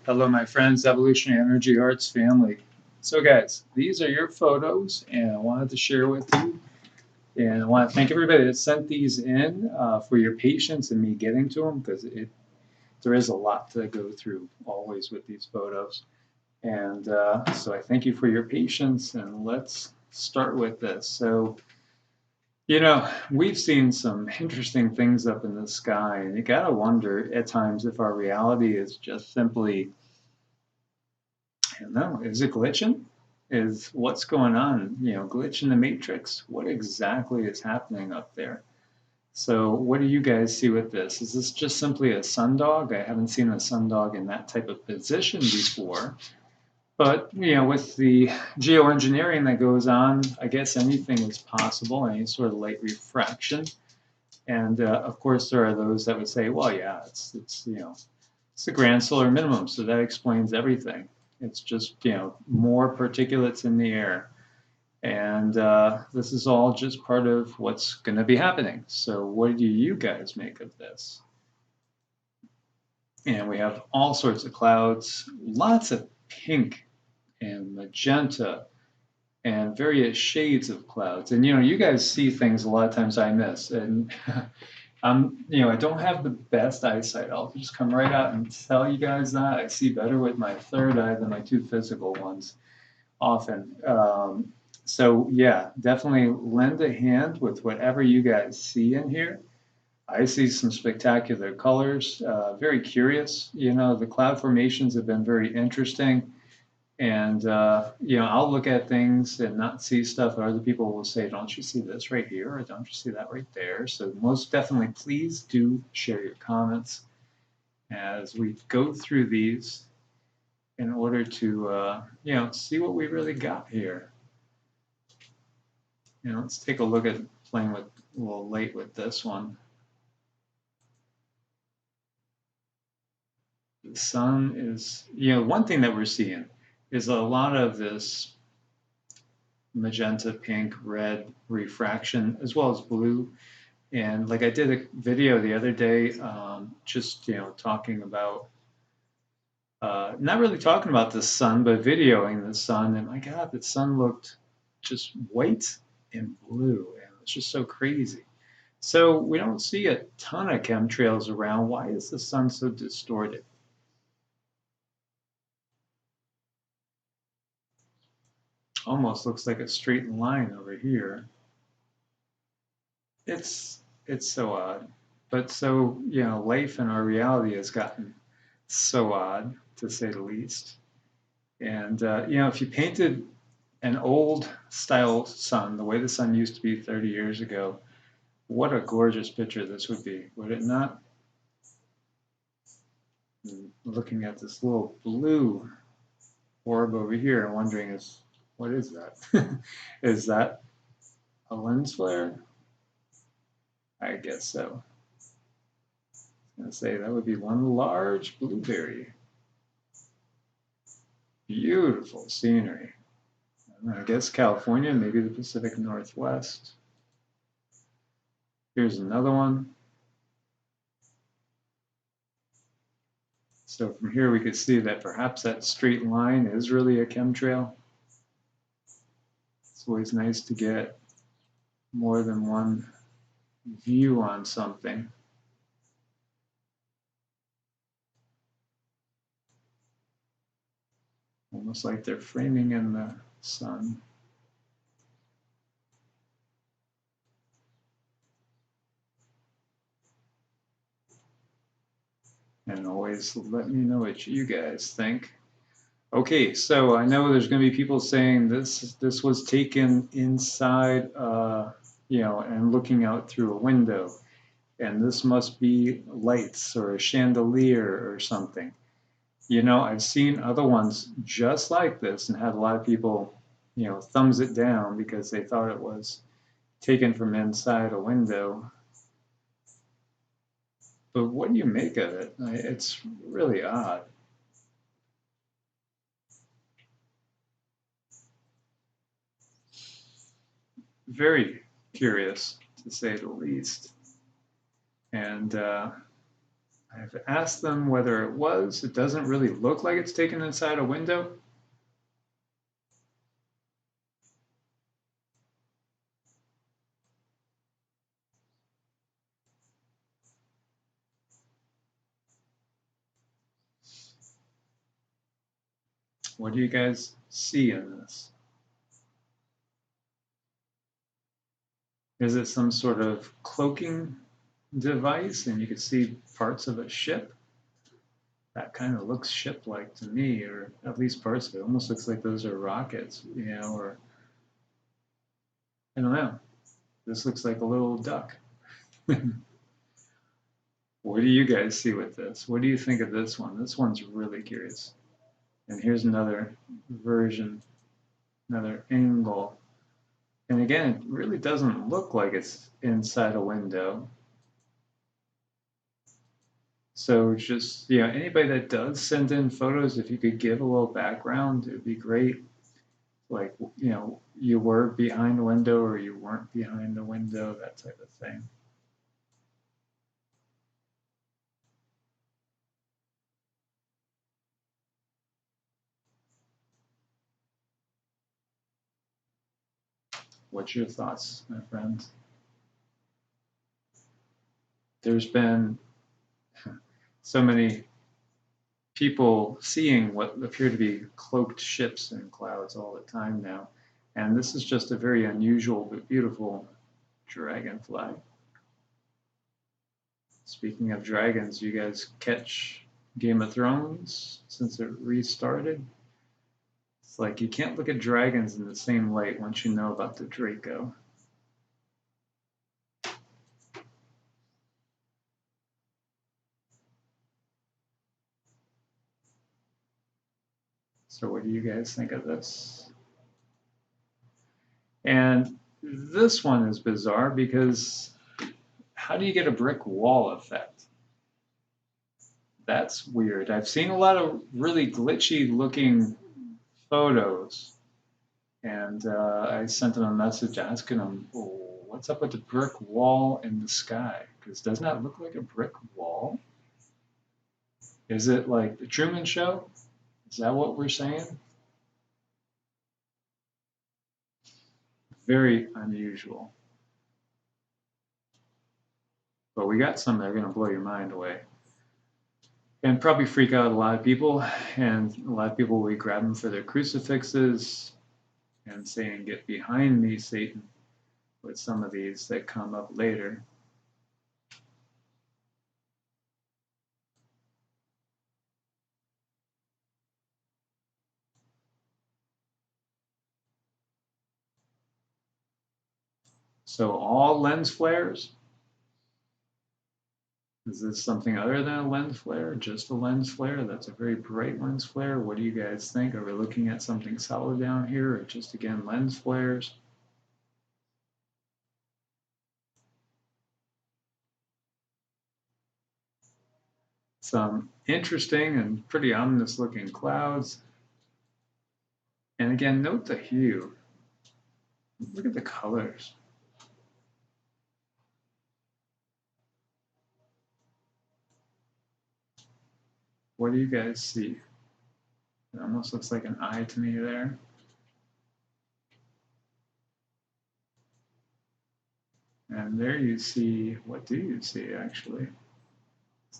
Hello, my friends, Evolutionary Energy Arts family. So, guys, these are your photos, and I wanted to share with you. And I want to thank everybody that sent these in for your patience in me getting to them because there is a lot to go through always with these photos. And so I thank you for your patience, and let's start with this. So, we've seen some interesting things up in the sky, and you got to wonder at times if our reality is just simply I don't know. Is it glitching? Is what's going on? Glitch in the matrix? What exactly is happening up there? So, what do you guys see with this? Is this just simply a sundog? I haven't seen a sundog in that type of position before. But, with the geoengineering that goes on, I guess anything is possible, any sort of light refraction. And of course, there are those that would say, well, yeah, it's the grand solar minimum, so that explains everything. It's just, more particulates in the air. And this is all just part of what's going to be happening. So, what do you guys make of this? And we have all sorts of clouds, lots of pink and magenta and various shades of clouds. And you guys see things a lot of times I miss. And I don't have the best eyesight. I'll just come right out and tell you guys that I see better with my third eye than my two physical ones often. So yeah, definitely lend a hand with whatever you guys see in here. I see some spectacular colors, very curious. The cloud formations have been very interesting. And, I'll look at things and not see stuff that other people will say, don't you see this right here? Or don't you see that right there? So most definitely, please do share your comments as we go through these in order to, see what we really got here. Let's take a look at playing with a little late with this one. The sun is, one thing that we're seeing is a lot of this magenta, pink, red refraction, as well as blue. And like I did a video the other day, just talking about, not really talking about the sun, but videoing the sun. And my God, the sun looked just white and blue, and it's just so crazy. So we don't see a ton of chemtrails around. Why is the sun so distorted? Almost looks like a straight line over here. It's so odd. But so, life in our reality has gotten so odd, to say the least. And, if you painted an old style sun, the way the sun used to be 30 years ago, what a gorgeous picture this would be, would it not? Looking at this little blue orb over here and wondering, what is that? Is that a lens flare? I guess so. I was going to say that would be one large blueberry. Beautiful scenery. I guess California, maybe the Pacific Northwest. Here's another one. So from here we could see that perhaps that straight line is really a chemtrail. It's always nice to get more than one view on something. Almost like they're framing in the sun. And always let me know what you guys think. Okay, so I know there's going to be people saying this was taken inside, and looking out through a window, and this must be lights or a chandelier or something. I've seen other ones just like this and had a lot of people, thumbs it down because they thought it was taken from inside a window. But what do you make of it? It's really odd. Very curious, to say the least. And I've asked them whether it was. It doesn't really look like it's taken inside a window. What do you guys see in this? Is it some sort of cloaking device and you can see parts of a ship? That kind of looks ship-like to me, or at least parts of it. Almost looks like those are rockets, you know, or I don't know. This looks like a little duck. What do you guys see with this? What do you think of this one? This one's really curious. And here's another version, another angle. And again, it really doesn't look like it's inside a window. So just, you know, anybody that does send in photos, if you could give a little background, it would be great. Like, you know, you were behind the window or you weren't behind the window, that type of thing. What's your thoughts, my friends? There's been so many people seeing what appear to be cloaked ships in clouds all the time now. And this is just a very unusual but beautiful dragonfly. Speaking of dragons, you guys catch Game of Thrones since it restarted? It's like you can't look at dragons in the same light once you know about the Draco. So what do you guys think of this? And this one is bizarre because how do you get a brick wall effect? That's weird. I've seen a lot of really glitchy looking photos, and I sent them a message asking them, oh, what's up with the brick wall in the sky? Because doesn't that look like a brick wall? Is it like the Truman Show? Is that what we're saying? Very unusual. But we got some that are going to blow your mind away. And probably freak out a lot of people. And a lot of people will be grabbing for their crucifixes and saying, get behind me, Satan, with some of these that come up later. So all lens flares? Is this something other than a lens flare? Just a lens flare? That's a very bright lens flare. What do you guys think? Are we looking at something solid down here or just, again, lens flares? Some interesting and pretty ominous looking clouds. And again, note the hue. Look at the colors. What do you guys see? It almost looks like an eye to me there. And there you see, what do you see actually? Is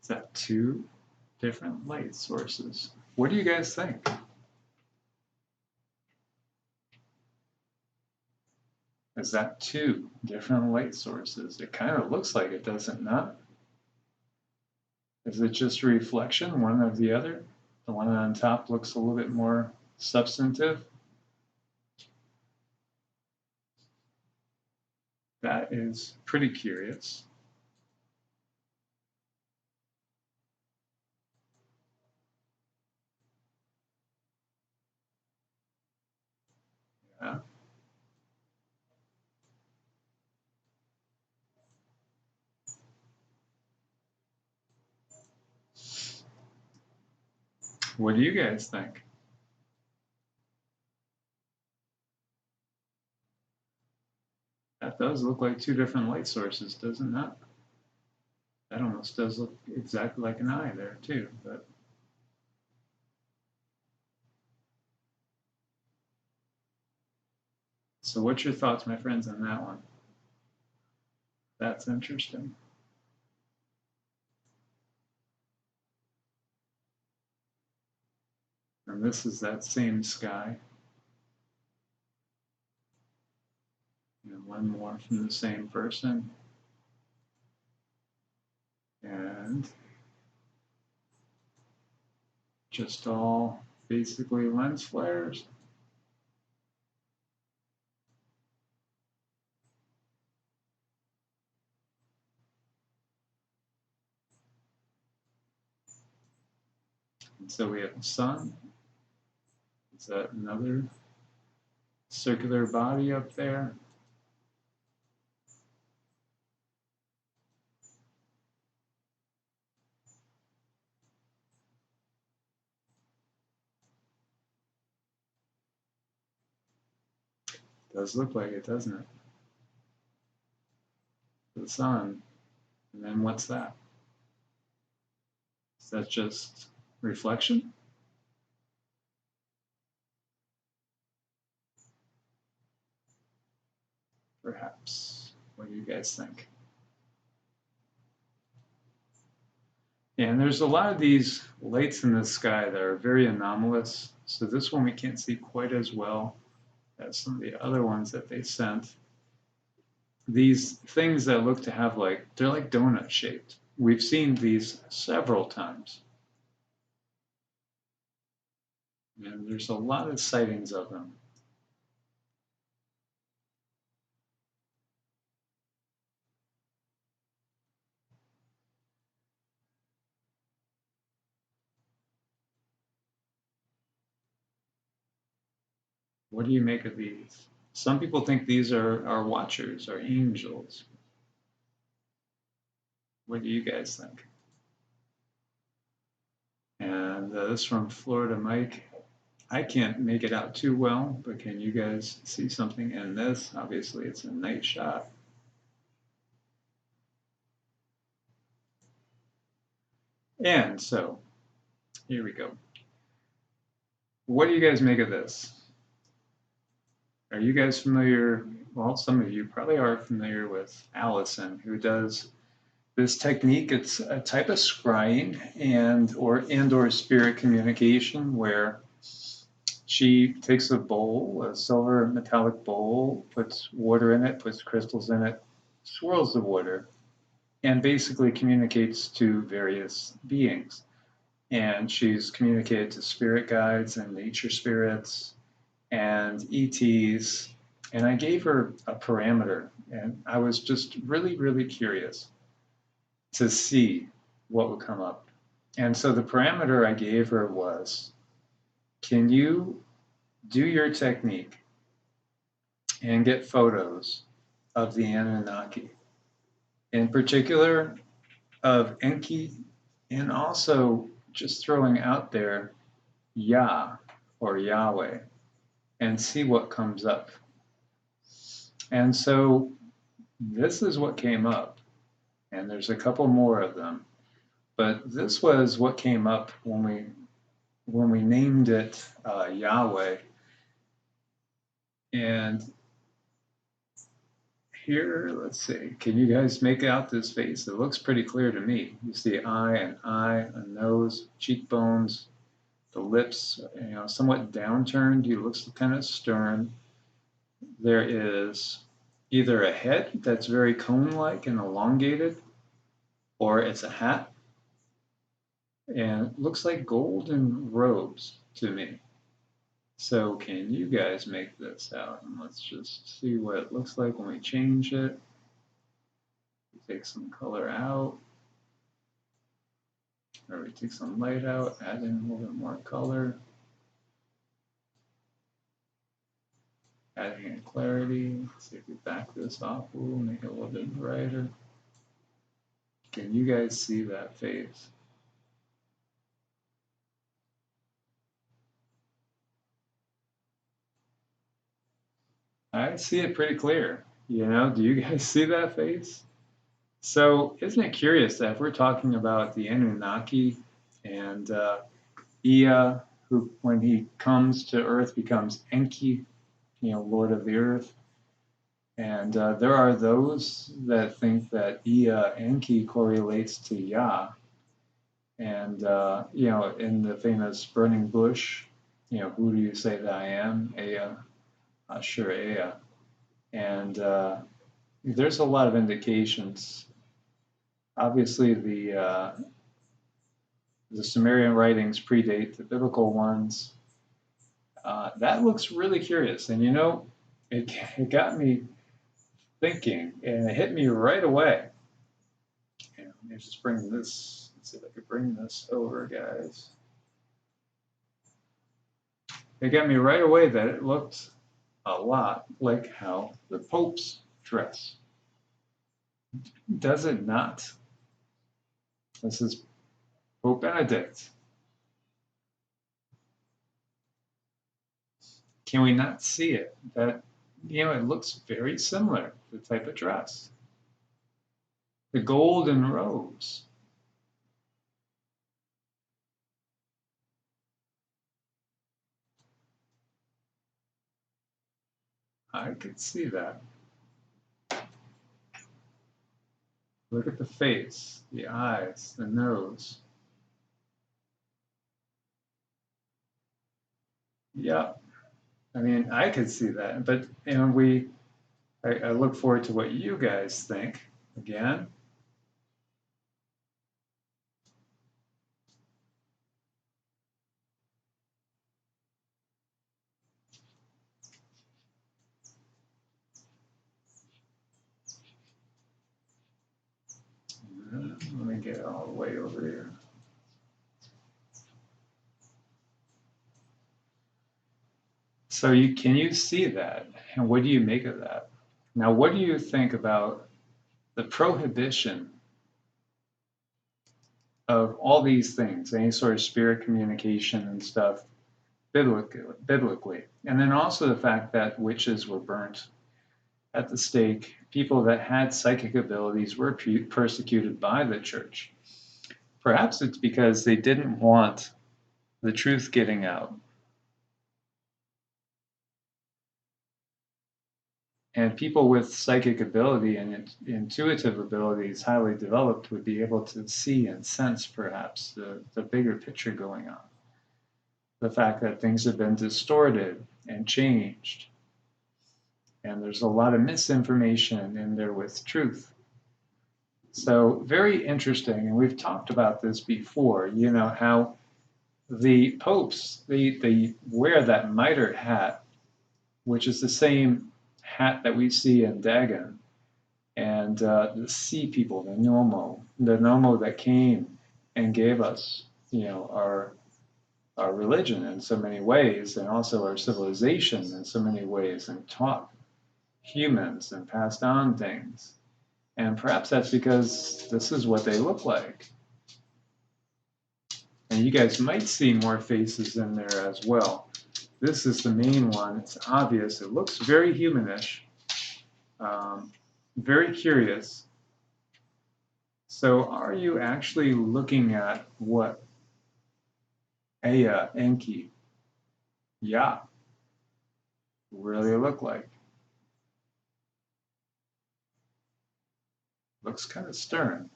that two different light sources? What do you guys think? Is that two different light sources? It kind of looks like it, does it not? Is it just a reflection, one of the other? The one on top looks a little bit more substantive. That is pretty curious. Yeah. What do you guys think? does look like two different light sources, doesn't that? That almost does look exactly like an eye there too, but so what's your thoughts, my friends, on that one? That's interesting. And this is that same sky. And one more from the same person. And just all basically lens flares. And so we have the sun. Is that another circular body up there? Does look like it, doesn't it? The sun. And then what's that? Is that just reflection? Perhaps. What do you guys think? And there's a lot of these lights in the sky that are very anomalous. So this one we can't see quite as well as some of the other ones that they sent. These things that look to have they're like donut shaped. We've seen these several times. And there's a lot of sightings of them. What do you make of these? Some people think these are watchers, are angels. What do you guys think? And this from Florida Mike. I can't make it out too well, but can you guys see something in this? Obviously, it's a night shot. And so, here we go. What do you guys make of this? Are you guys familiar? Well, some of you probably are familiar with Allison, who does this technique. It's a type of scrying and/or spirit communication where she takes a bowl, a silver metallic bowl, puts water in it, puts crystals in it, swirls the water, and basically communicates to various beings. And she's communicated to spirit guides and nature spirits and ETs. And I gave her a parameter, and I was just really, really curious to see what would come up. And so the parameter I gave her was, can you do your technique and get photos of the Anunnaki, in particular of Enki, and also just throwing out there Yah or Yahweh, and see what comes up. And so this is what came up, and there's a couple more of them, but this was what came up when we named it Yahweh. And here, let's see, can you guys make out this face? It looks pretty clear to me. You see an eye, a nose, cheekbones, the lips, somewhat downturned. He looks kind of stern. There is either a head that's very cone-like and elongated, or it's a hat, and it looks like golden robes to me. So can you guys make this out? And let's just see what it looks like when we change it. Take some color out, or we take some light out, add in a little bit more color. Adding in clarity. Let's see if we back this off, we'll make it a little bit brighter. Can you guys see that face? I see it pretty clear. You know, do you guys see that face? So isn't it curious that if we're talking about the Anunnaki and Ea, who when he comes to Earth becomes Enki, you know, Lord of the Earth, and there are those that think that Ea-Enki correlates to Yah, and you know, in the famous burning bush, you know, who do you say that I am? Ea, sure, Ea, and there's a lot of indications. Obviously, the Sumerian writings predate the biblical ones. That looks really curious, and you know, it got me thinking, and it hit me right away. And let me just bring this. Let's see if I could bring this over, guys. It got me right away that it looked a lot like how the popes dress. Does it not? This is Pope Benedict. Can we not see it? That, you know, it looks very similar, the type of dress. The golden robes. I could see that. Look at the face, the eyes, the nose. Yeah, I mean, I could see that, but you know, I look forward to what you guys think. Again, let me get all the way over here. So can you see that? And what do you make of that? Now, what do you think about the prohibition of all these things, any sort of spirit communication and stuff, biblically? And then also the fact that witches were burnt at the stake. People that had psychic abilities were persecuted by the church. Perhaps it's because they didn't want the truth getting out. And people with psychic ability and intuitive abilities highly developed would be able to see and sense perhaps the bigger picture going on. The fact that things have been distorted and changed. And there's a lot of misinformation in there with truth. So very interesting. And we've talked about this before, you know, how the popes, they wear that mitre hat, which is the same hat that we see in Dagon, and the sea people, the Nomo that came and gave us, you know, our religion in so many ways, and also our civilization in so many ways, and taught humans and passed on things. And perhaps that's because this is what they look like. And you guys might see more faces in there as well. This is the main one. It's obvious. It looks very humanish, very curious. So are you actually looking at what Ea-Enki-Yah really look like? Looks kind of stern.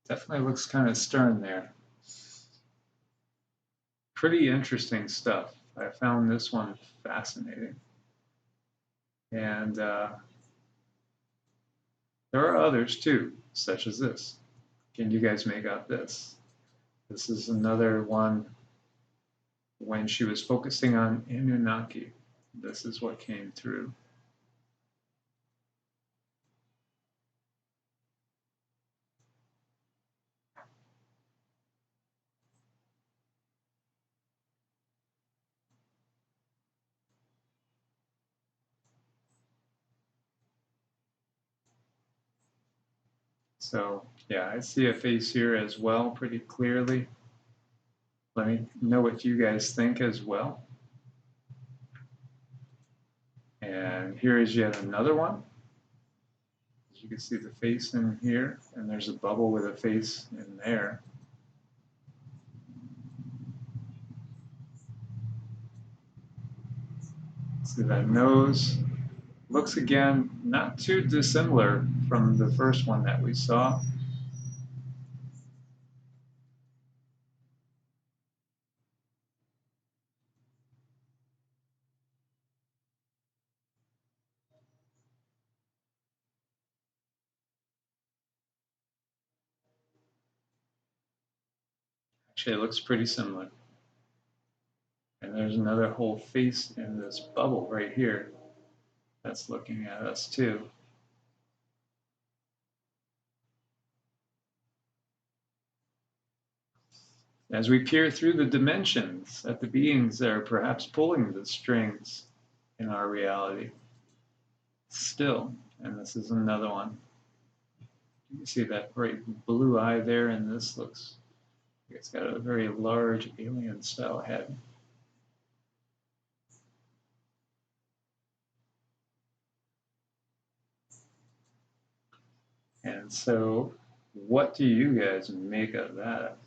Definitely looks kind of stern there. Pretty interesting stuff. I found this one fascinating. And there are others too, such as this. Can you guys make out this? This is another one when she was focusing on Annunaki. This is what came through. So yeah, I see a face here as well pretty clearly. Let me know what you guys think as well. And And here is yet another one. As you can see the face in here, and there's a bubble with a face in there. See that nose? Looks again not too dissimilar from the first one that we saw. Actually, it looks pretty similar. And there's another whole face in this bubble right here that's looking at us too. As we peer through the dimensions at the beings that are perhaps pulling the strings in our reality, still, and this is another one. You can see that bright blue eye there, and this looks, it's got a very large alien style head. And so, what do you guys make of that?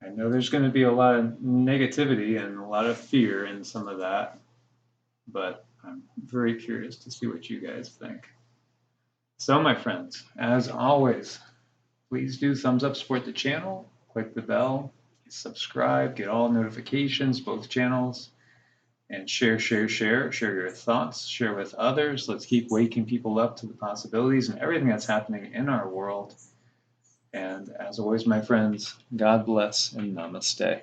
I know there's going to be a lot of negativity and a lot of fear in some of that, but I'm very curious to see what you guys think. So, my friends, as always, please do thumbs up, support the channel, click the bell, subscribe, get all notifications, both channels, and share your thoughts, share with others. Let's keep waking people up to the possibilities and everything that's happening in our world. And as always, my friends, God bless and namaste.